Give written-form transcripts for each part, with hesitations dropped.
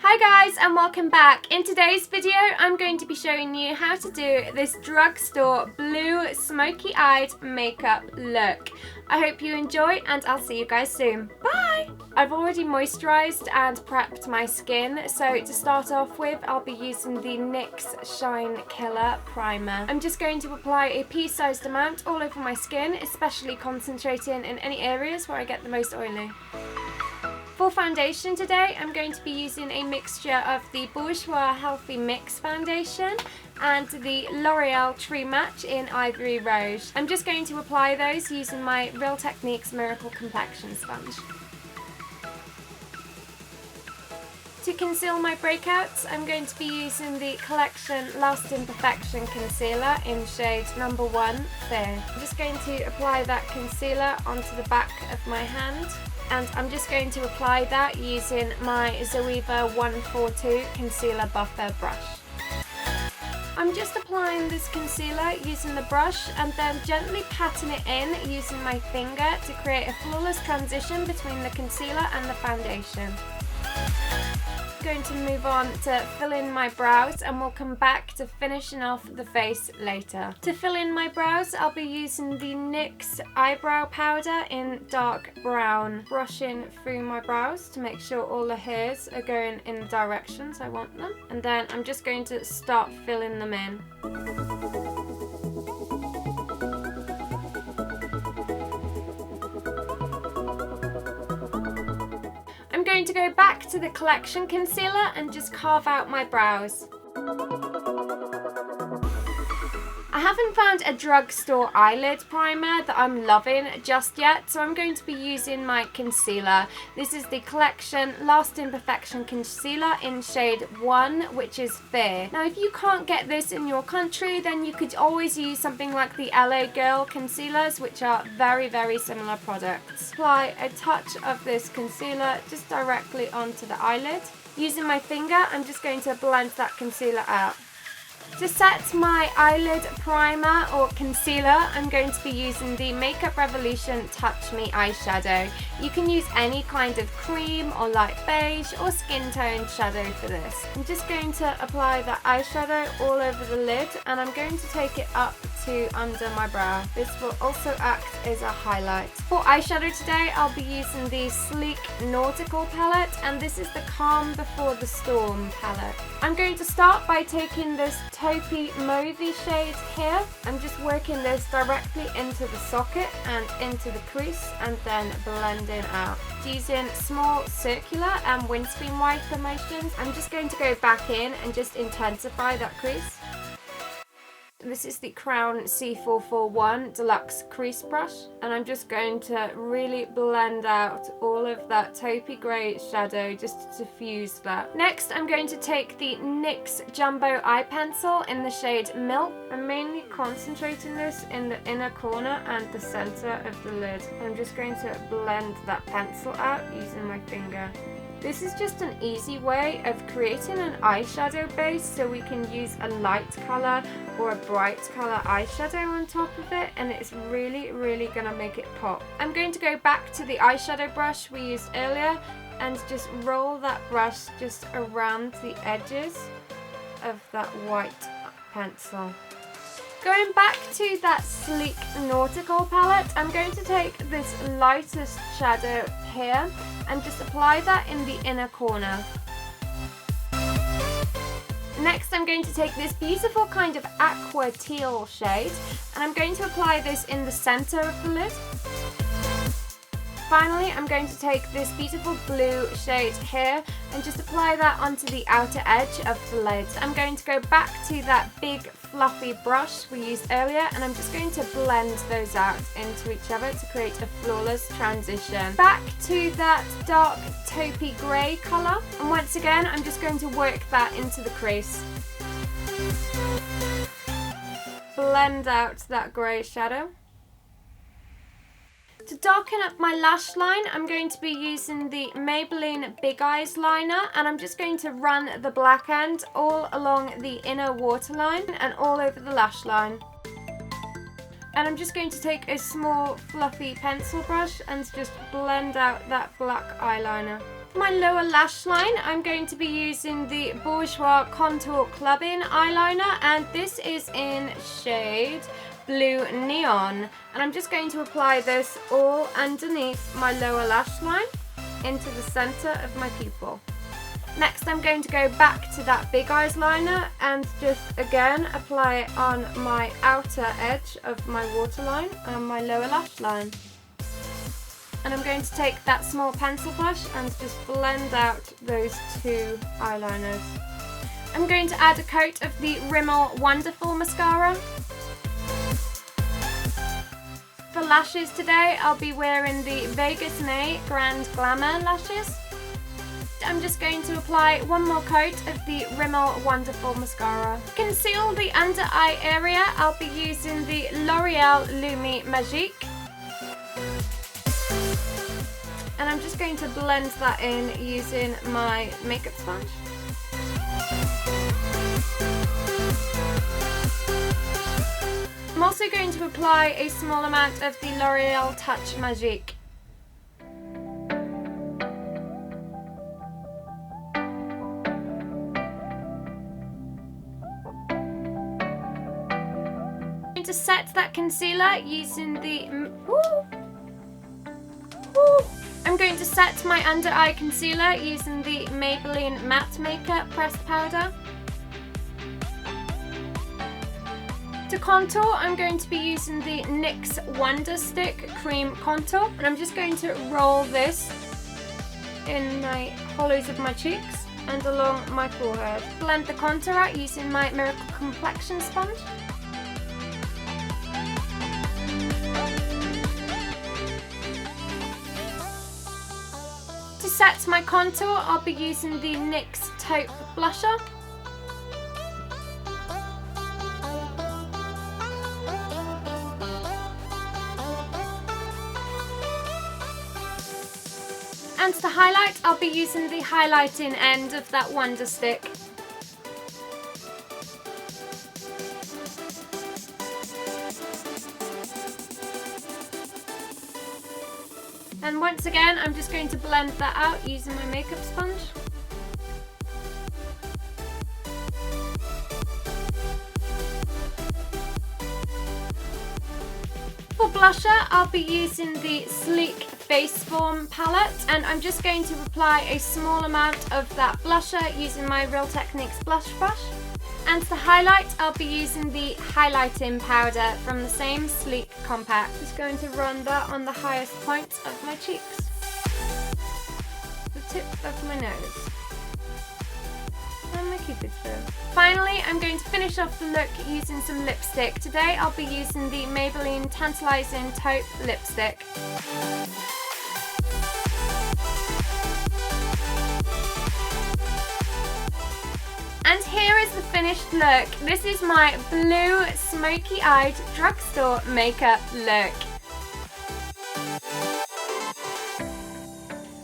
Hi guys and welcome back. In today's video I'm going to be showing you how to do this drugstore blue smoky eyed makeup look. I hope you enjoy and I'll see you guys soon. Bye! I've already moisturised and prepped my skin, so to start off with I'll be using the NYX Shine Killer Primer. I'm just going to apply a pea-sized amount all over my skin, especially concentrating in any areas where I get the most oily. For foundation today, I'm going to be using a mixture of the Bourjois Healthy Mix Foundation and the L'Oreal True Match in Ivory Rouge. I'm just going to apply those using my Real Techniques Miracle Complexion Sponge. To conceal my breakouts, I'm going to be using the Collection Lasting Perfection Concealer in shade number 1, Fair. I'm just going to apply that concealer onto the back of my hand. And I'm just going to apply that using my Zoeva 142 Concealer Buffer brush. I'm just applying this concealer using the brush and then gently patting it in using my finger to create a flawless transition between the concealer and the foundation. I'm going to move on to fill in my brows and we'll come back to finishing off the face later. To fill in my brows, I'll be using the NYX eyebrow powder in dark brown, brushing through my brows to make sure all the hairs are going in the directions I want them. And then I'm just going to start filling them in. I'm going to go back to the Collection concealer and just carve out my brows. I haven't found a drugstore eyelid primer that I'm loving just yet, so I'm going to be using my concealer. This is the Collection Lasting Perfection Concealer in shade 1, which is Fair. Now if you can't get this in your country, then you could always use something like the LA Girl concealers, which are very, very similar products. Apply a touch of this concealer just directly onto the eyelid. Using my finger, I'm just going to blend that concealer out. To set my eyelid primer or concealer, I'm going to be using the Makeup Revolution Touch Me eyeshadow. You can use any kind of cream or light beige or skin tone shadow for this. I'm just going to apply that eyeshadow all over the lid and I'm going to take it up to under my brow. This will also act as a highlight. For eyeshadow today, I'll be using the Sleek Nautical palette and this is the Calm Before the Storm palette. I'm going to start by taking this Taupe Mauvey shade here. I'm just working this directly into the socket and into the crease and then blending out. Using small circular and windscreen wiper motions, I'm just going to go back in and just intensify that crease. This is the Crown C441 Deluxe Crease Brush and I'm just going to really blend out all of that taupey grey shadow just to diffuse that. Next I'm going to take the NYX Jumbo Eye Pencil in the shade Milk. I'm mainly concentrating this in the inner corner and the centre of the lid. I'm just going to blend that pencil out using my finger. This is just an easy way of creating an eyeshadow base so we can use a light colour or a bright colour eyeshadow on top of it and it's really, really going to make it pop. I'm going to go back to the eyeshadow brush we used earlier and just roll that brush just around the edges of that white pencil. Going back to that Sleek Nautical palette, I'm going to take this lightest shadow here and just apply that in the inner corner. Next I'm going to take this beautiful kind of aqua teal shade and I'm going to apply this in the centre of the lid. Finally, I'm going to take this beautiful blue shade here and just apply that onto the outer edge of the lid. I'm going to go back to that big fluffy brush we used earlier and I'm just going to blend those out into each other to create a flawless transition. Back to that dark taupey grey colour and once again I'm just going to work that into the crease. Blend out that grey shadow. To darken up my lash line, I'm going to be using the Maybelline Big Eyes liner, and I'm just going to run the black end all along the inner waterline and all over the lash line. And I'm just going to take a small fluffy pencil brush and just blend out that black eyeliner. For my lower lash line, I'm going to be using the Bourjois Contour Clubbing eyeliner, and this is in shade Blue Neon. And I'm just going to apply this all underneath my lower lash line into the center of my pupil. Next, I'm going to go back to that Big Eyes liner and just again apply it on my outer edge of my waterline and my lower lash line. And I'm going to take that small pencil brush and just blend out those two eyeliners. I'm going to add a coat of the Rimmel Wonderful Mascara. For lashes today, I'll be wearing the Vegas May Grand Glamour lashes. I'm just going to apply one more coat of the Rimmel Wonderful Mascara. To conceal the under eye area, I'll be using the L'Oreal Lumi Magique. And I'm just going to blend that in using my makeup sponge. I'm also going to apply a small amount of the L'Oreal Touche Magique. To set that concealer using the I'm going to set my under eye concealer using the Maybelline Matte Maker pressed powder. To contour, I'm going to be using the NYX Wonder Stick Cream Contour, and I'm just going to roll this in my hollows of my cheeks and along my forehead. Blend the contour out using my Miracle Complexion sponge. To set my contour, I'll be using the NYX Taupe blusher. And to highlight, I'll be using the highlighting end of that Wonder Stick. And once again, I'm just going to blend that out using my makeup sponge. For blusher, I'll be using the Sleek Faceform palette, and I'm just going to apply a small amount of that blusher using my Real Techniques blush brush. And to highlight, I'll be using the highlighting powder from the same Sleek compact. Just going to run that on the highest points of my cheeks, the tip of my nose, and my cupid's bow. Finally, I'm going to finish off the look using some lipstick. Today, I'll be using the Maybelline Tantalizing Taupe lipstick. And here is the finished look. This is my blue smoky-eyed drugstore makeup look.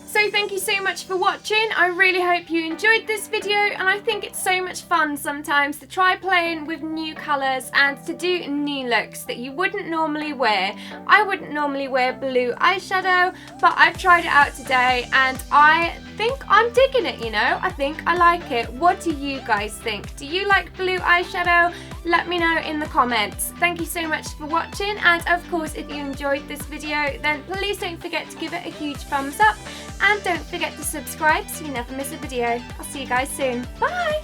So thank you so much for watching. I really hope you enjoyed this video, and I think it's so much fun sometimes to try playing with new colours and to do new looks that you wouldn't normally wear. I wouldn't normally wear blue eyeshadow, but I've tried it out today and I think I'm digging it, you know. I think I like it. What do you guys think? Do you like blue eyeshadow? Let me know in the comments. Thank you so much for watching, and of course if you enjoyed this video then please don't forget to give it a huge thumbs up, and don't forget to subscribe so you never miss a video. I'll see you guys soon. Bye!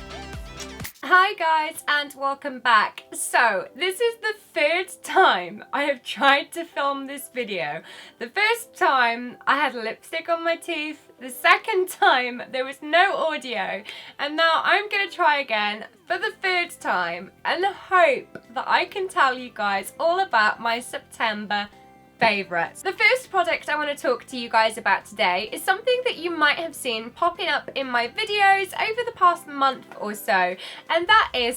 Hi guys, and welcome back. So this is the third time I have tried to film this video. The first time I had lipstick on my teeth, the second time there was no audio, and now I'm gonna try again for the third time and hope that I can tell you guys all about my September favourites. The first product I want to talk to you guys about today is something that you might have seen popping up in my videos over the past month or so, and that is